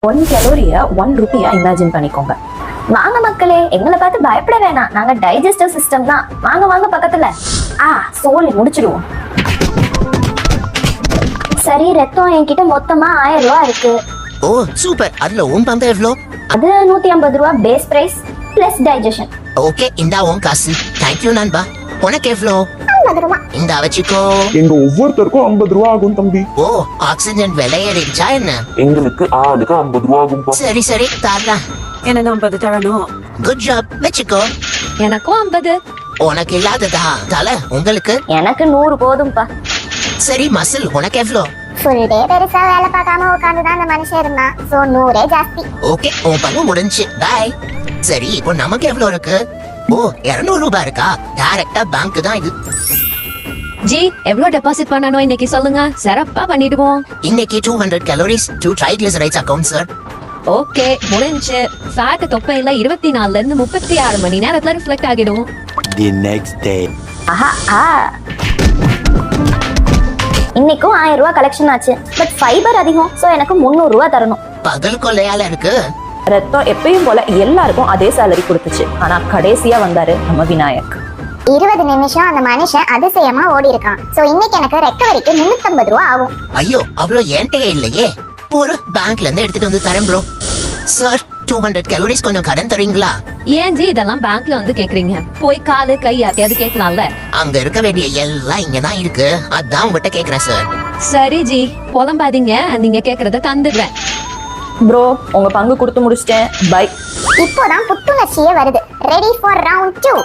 1 கலோரிய 1 ரூபியா imagine பண்ணிக்கோங்க. வாங்க மக்களே, எங்களை பார்த்து பயப்பட வேணாம். நாங்க டைஜஸ்டிவ் சிஸ்டம் தான். வாங்க வாங்க பக்கத்துல. சோலி முடிச்சிடுவோம். சரி, ரத்தம் என்கிட்ட மொத்தமா 1000 ரூபா இருக்கு. ஓ சூப்பர். அதுல உன் பந்தம் எவ்வளோ? அது 150 ரூபா பேஸ் பிரைஸ் பிளஸ் டைஜஷன். ஓகே, இந்தா உன் காசு. தேங்க்யூ நண்பா. உனக்கு எவ்வளோ? 50 ரூபா. இந்தா வச்சுக்கோ. எங்க ஒவ்வொருத்தருக்கும் 50 ரூபா ஆகும் தம்பி. ஓ ஆக்சிஜன் விலை ஏறிடுச்சா என்ன? எங்களுக்கு ஆளுக்கு 50 ரூபா ஆகும்பா. சரி சரி தரலாம். எனக்கு 50 தரணும். குட் ஜாப், வச்சுக்கோ. எனக்கும் 50. உனக்கு இல்லாததா தல? உங்களுக்கு? எனக்கு 100 போதும்பா. சரி மசில், உனக்கு எவ்வளோ? ஃபுல் டே பெருசா வேலை பார்க்காம உட்காந்துதான் அந்த மனுஷன் இருந்தான். சோ 100 ஜாஸ்தி. ஓகே, உன் பங்கு முடிஞ்சு. பாய். சரி, இப்போ நமக்கு எவ்வளோ இருக்கு? ஓ 200 ரூபாய் இருக்கா? டைரக்டா பேங்க் தான் இது. ஜி, எவ்வளவு டெபாசிட் பண்ணணும் இன்னைக்கு சொல்லுங்க, சிறப்பா பண்ணிடுவோம். இன்னைக்கு 200 calories 2 triglycerides account sir. Okay, முடிஞ்சு. ஃபேட் தொப்பையில 24 இருந்து 36 மணி நேரத்துல ரிஃப்ளெக்ட் ஆகிடும். The next day. இன்னைக்கும் 1000 ரூபா கலெக்ஷன் ஆச்சு. பட் ஃபைபர் அதிகம். சோ எனக்கு 300 ரூபா தரணும். பகல் கொள்ளையால இருக்கு. ரத்தம் எப்பயும் போல எல்லாருக்கும் அதே சேலரி கொடுத்துச்சு. ஆனா கடைசியா வந்தாரு நம்ம விநாயக். 20 நிமிஷம் அந்த மனுஷன் அதிசயமா ஓடி இருக்கான். சோ இன்னைக்கு எனக்கு ரெக்கவரிக்கு 350 ரூபா ஆகும். ஐயோ, அவ்வளோ என்கிட்டயே இல்லையே. ஒரு பேங்க்ல இருந்து எடுத்துட்டு வந்து தரேன் ப்ரோ. சார் 200 கலோரிஸ் கொஞ்சம் கடன் தரீங்களா? ஏன் ஜி இதெல்லாம் பேங்க்ல வந்து கேக்குறீங்க? போய் காலு கை யார்ட்டையாவது கேட்கலாம்ல. அங்க இருக்க வேண்டிய எல்லாம் இங்கதான் இருக்கு. அதான் உங்ககிட்ட கேக்குறேன் சார். சரி ஜி, புலம்பாதீங்க, நீங்க கேக்குறத தந்துடுறேன். ப்ரோ, உங்க பங்கு கொடுத்து முடிச்சிட்டேன். பை. இப்போதான் புத்துணர்ச்சியே வருது. Ready for round 2.